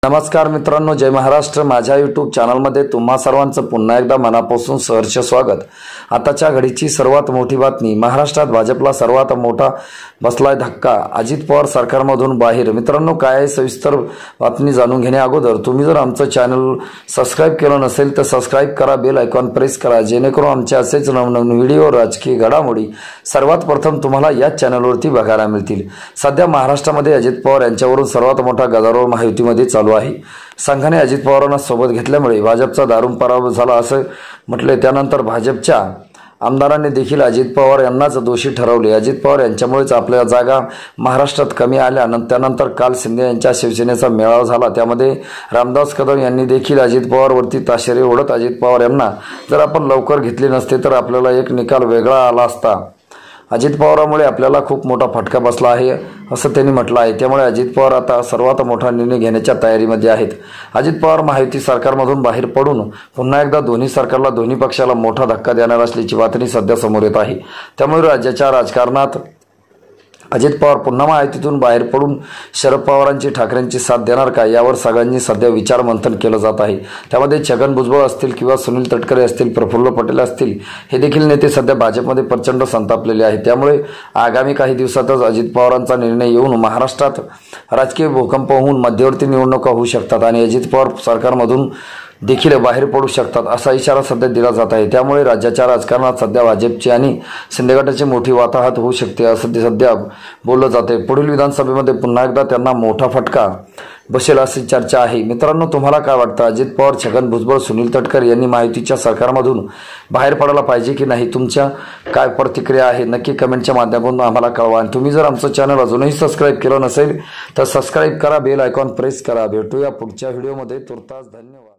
नमस्कार मित्रांनो, जय महाराष्ट्र। माझ्या यूट्यूब चॅनलमध्ये तुम्हा सर्वांचं पुन्हा एकदा मनापासून सहर्ष स्वागत। आताच्या घडीची सर्वात मोठी बातमी, महाराष्ट्रात भाजपला सर्वात मोठा बसलाय धक्का, अजित पवार सरकारमधून बाहेर। मित्रांनो, काय आहे सविस्तर बातमी जाणून घेण्या अगोदर तुम्ही जर आमचं चॅनल सबस्क्राइब केलं नसेल तर सबस्क्राइब करा, बेल आयकॉन प्रेस करा, जेणेकरून आमचे असेच नवनवीन व्हिडिओ, राजकीय घडामोडी सर्वात प्रथम तुम्हाला याच चॅनलवरती बघायला मिळतील। सध्या महाराष्ट्रामध्ये अजित पवार यांच्यावरून सर्वात मोठा गदारोळ महायुतीमध्ये चालू आहे। संघाने अजित पवारांना सोबत घेतल्यामुळे भाजपचा दारुण पराभव झाला असं म्हटले। त्यानंतर भाजपच्या आमदारांनी देखील अजित पवार यांनाच दोषी ठरवले। अजित पवार यांच्यामुळेच आपल्या जागा महाराष्ट्रात कमी आल्या। त्यानंतर काल शिंदे यांच्या शिवसेनेचा मेळावा झाला, त्यामध्ये रामदास कदम यांनी देखील अजित पवारवरती ताशेरे ओढत अजित पवार यांना जर आपण लवकर घेतले नसते तर आपल्याला एक निकाल वेगळा आला असता। अजित पवारांमुळे आपल्याला खूप मोठा फटका बसला आहे असं त्यांनी म्हटलं आहे। त्यामुळे अजित पवार आता सर्वात मोठा निर्णय घेण्याच्या तयारीमध्ये आहेत। अजित पवार महायुती सरकारमधून बाहेर पडून पुन्हा एकदा दोन्ही सरकारला, दोन्ही पक्षाला मोठा धक्का देणार असल्याची बातमी सध्या समोर येत आहे। त्यामुळे राज्याच्या राजकारणात अजित पवार पुन्हा महायुतीतून बाहेर पडून शरद पवारांची, ठाकरेंची साथ देणार का, यावर सगळ्यांनी सध्या विचार मंथन केलं जात आहे। त्यामध्ये छगन भुजबळ असतील किंवा सुनील तटकरे असतील, प्रफुल्ल पटेल असतील, हे देखील नेते सध्या भाजपमध्ये प्रचंड संतापलेले आहेत। त्यामुळे आगामी काही दिवसातच अजित पवारांचा निर्णय येऊन महाराष्ट्रात राजकीय भूकंप होऊन मध्यवर्ती निवडणुका होऊ शकतात आणि अजित पवार सरकारमधून देखील बाहेर पडू शकतात असा इशारा सध्या दिला जात आहे। त्यामुळे राज्याच्या राजकारणात सध्या भाजपची आणि शिंदे गटाची मोठी वाताहत होऊ शकते असं सध्या बोललं जाते। पुढील विधानसभेमध्ये पुन्हा एकदा त्यांना मोठा फटका बसेल अशी चर्चा आहे। मित्रांनो, तुम्हाला काय वाटतं? अजित पवार, छगन भुजबळ, सुनील तटकरे यांनी महायुतीच्या सरकारमधून बाहेर पडायला पाहिजे की नाही? तुमच्या काय प्रतिक्रिया आहे नक्की कमेंटच्या माध्यमातून आम्हाला कळवा। आणि तुम्ही जर आमचं चॅनल अजूनही सबस्क्राइब केलं नसेल तर सबस्क्राइब करा, बेल आयकॉन प्रेस करा। भेटूया पुढच्या व्हिडिओमध्ये। तुर्तास धन्यवाद।